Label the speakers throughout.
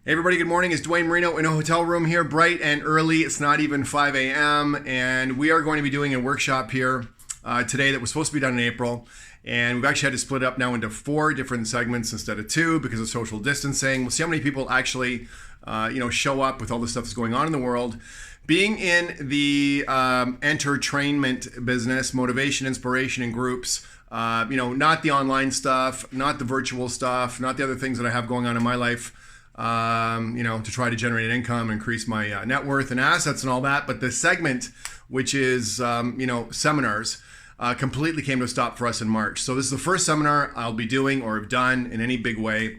Speaker 1: Hey everybody, good morning. It's Duane Marino in a hotel room here, bright and early. It's not even 5 a.m. and we are going to be doing a workshop here today that was supposed to be done in April. And we've actually had to split it up now into 4 different segments instead of 2 because of social distancing. We'll see how many people actually show up with all the stuff that's going on in the world. Being in the entertainment business, motivation, inspiration, and groups, not the online stuff, not the virtual stuff, not the other things that I have going on in my life, to try to generate an income, increase my net worth and assets and all that. But the segment, which is, seminars, completely came to a stop for us in March. So this is the first seminar I'll be doing or have done in any big way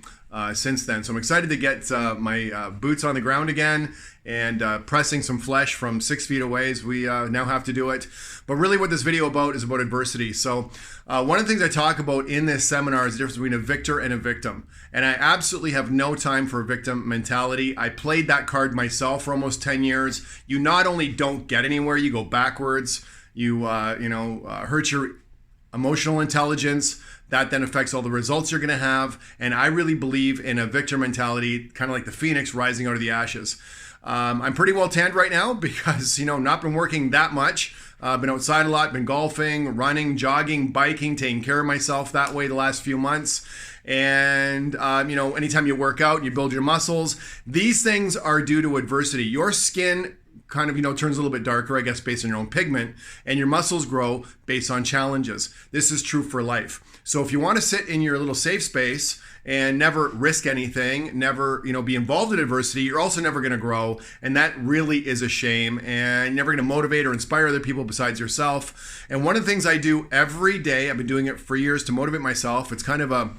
Speaker 1: since then. So I'm excited to get my boots on the ground again and pressing some flesh from 6 feet away as we now have to do it. But really what this video is about adversity. So one of the things I talk about in this seminar is the difference between a victor and a victim. And I absolutely have no time for a victim mentality. I played that card myself for almost 10 years. You not only don't get anywhere, you go backwards. You hurt your emotional intelligence. That then affects all the results you're going to have. And I really believe in a victor mentality, kind of like the phoenix rising out of the ashes. I'm pretty well tanned right now because, not been working that much. Been outside a lot, been golfing, running, jogging, biking, taking care of myself that way the last few months. And, anytime you work out, you build your muscles. These things are due to adversity. Your skin kind of, turns a little bit darker, I guess, based on your own pigment, and your muscles grow based on challenges. This is true for life. So if you want to sit in your little safe space and never risk anything, never, be involved in adversity, you're also never going to grow. And that really is a shame. And you're never going to motivate or inspire other people besides yourself. And one of the things I do every day, I've been doing it for years to motivate myself. It's kind of a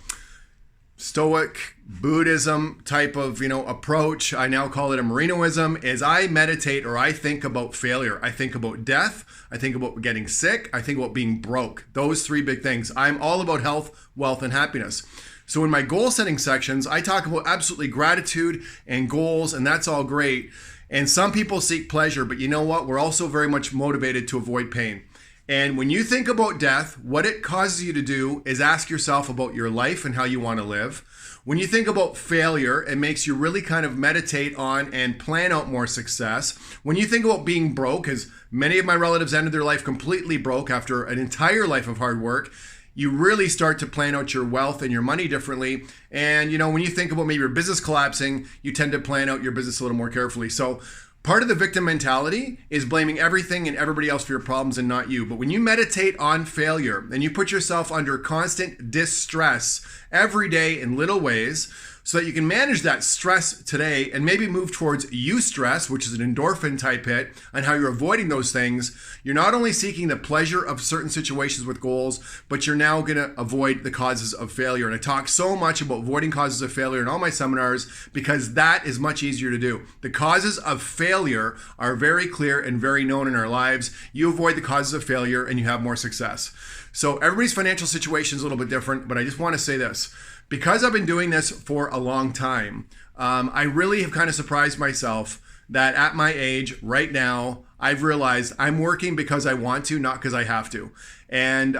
Speaker 1: Stoic Buddhism type of, approach. I now call it a Morinhoism. Is I meditate or I think about failure. I think about death. I think about getting sick. I think about being broke. Those 3 big things. I'm all about health, wealth, and happiness. So in my goal setting sections, I talk about absolutely gratitude and goals, and that's all great. And some people seek pleasure, but you know what? We're also very much motivated to avoid pain. And when you think about death, what it causes you to do is ask yourself about your life and how you want to live. When you think about failure, it makes you really kind of meditate on and plan out more success. When you think about being broke, as many of my relatives ended their life completely broke after an entire life of hard work, you really start to plan out your wealth and your money differently. And, when you think about maybe your business collapsing, you tend to plan out your business a little more carefully. So part of the victim mentality is blaming everything and everybody else for your problems and not you. But when you meditate on failure and you put yourself under constant distress every day in little ways so that you can manage that stress today and maybe move towards eustress, which is an endorphin type hit, and how you're avoiding those things, you're not only seeking the pleasure of certain situations with goals, but you're now going to avoid the causes of failure. And I talk so much about avoiding causes of failure in all my seminars because that is much easier to do. The causes of failure are very clear and very known in our lives. You avoid the causes of failure and you have more success. So everybody's financial situation is a little bit different, but I just want to say this. Because I've been doing this for a long time, I really have kind of surprised myself that at my age right now, I've realized I'm working because I want to, not because I have to. And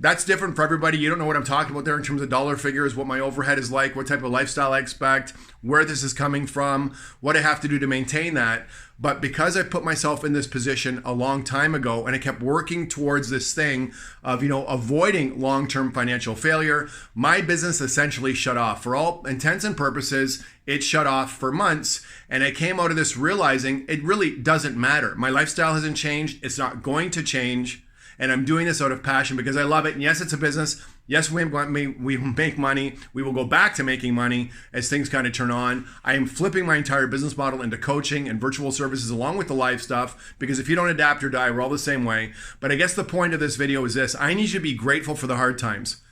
Speaker 1: that's different for everybody. You don't know what I'm talking about there in terms of dollar figures, what my overhead is like, what type of lifestyle I expect, where this is coming from, what I have to do to maintain that. But because I put myself in this position a long time ago and I kept working towards this thing of, avoiding long-term financial failure, my business essentially shut off. For all intents and purposes, it shut off for months. And I came out of this realizing it really doesn't matter. My lifestyle hasn't changed. It's not going to change. And I'm doing this out of passion because I love it. And yes, it's a business. Yes, we make money. We will go back to making money as things kind of turn on. I am flipping my entire business model into coaching and virtual services along with the live stuff because if you don't adapt or die, we're all the same way. But I guess the point of this video is this. I need you to be grateful for the hard times.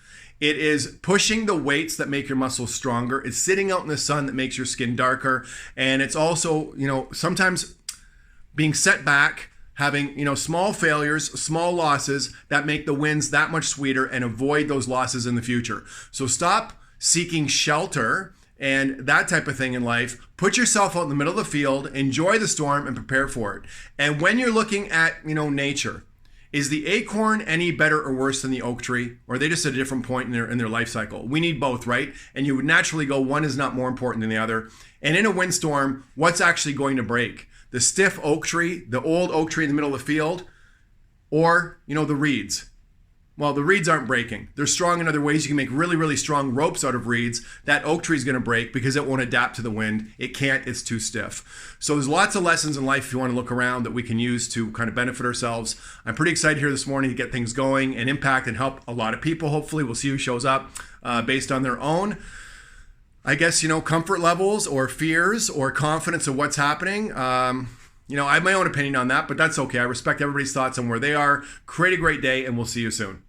Speaker 1: It is pushing the weights that make your muscles stronger. It's sitting out in the sun that makes your skin darker. And it's also, sometimes being set back, having, small failures, small losses that make the wins that much sweeter and avoid those losses in the future. So stop seeking shelter and that type of thing in life. Put yourself out in the middle of the field, enjoy the storm and prepare for it. And when you're looking at, nature, Is the acorn any better or worse than the oak tree? Or are they just at a different point in their life cycle? We need both, right? And you would naturally go, one is not more important than the other. And in a windstorm, what's actually going to break? The stiff oak tree, the old oak tree in the middle of the field, or, the reeds? Well, the reeds aren't breaking. They're strong in other ways. You can make really, really strong ropes out of reeds. That oak tree is going to break because it won't adapt to the wind. It can't. It's too stiff. So there's lots of lessons in life, if you want to look around, that we can use to kind of benefit ourselves. I'm pretty excited here this morning to get things going and impact and help a lot of people. Hopefully, we'll see who shows up based on their own, I guess, comfort levels or fears or confidence of what's happening. I have my own opinion on that, but that's okay. I respect everybody's thoughts on where they are. Create a great day, and we'll see you soon.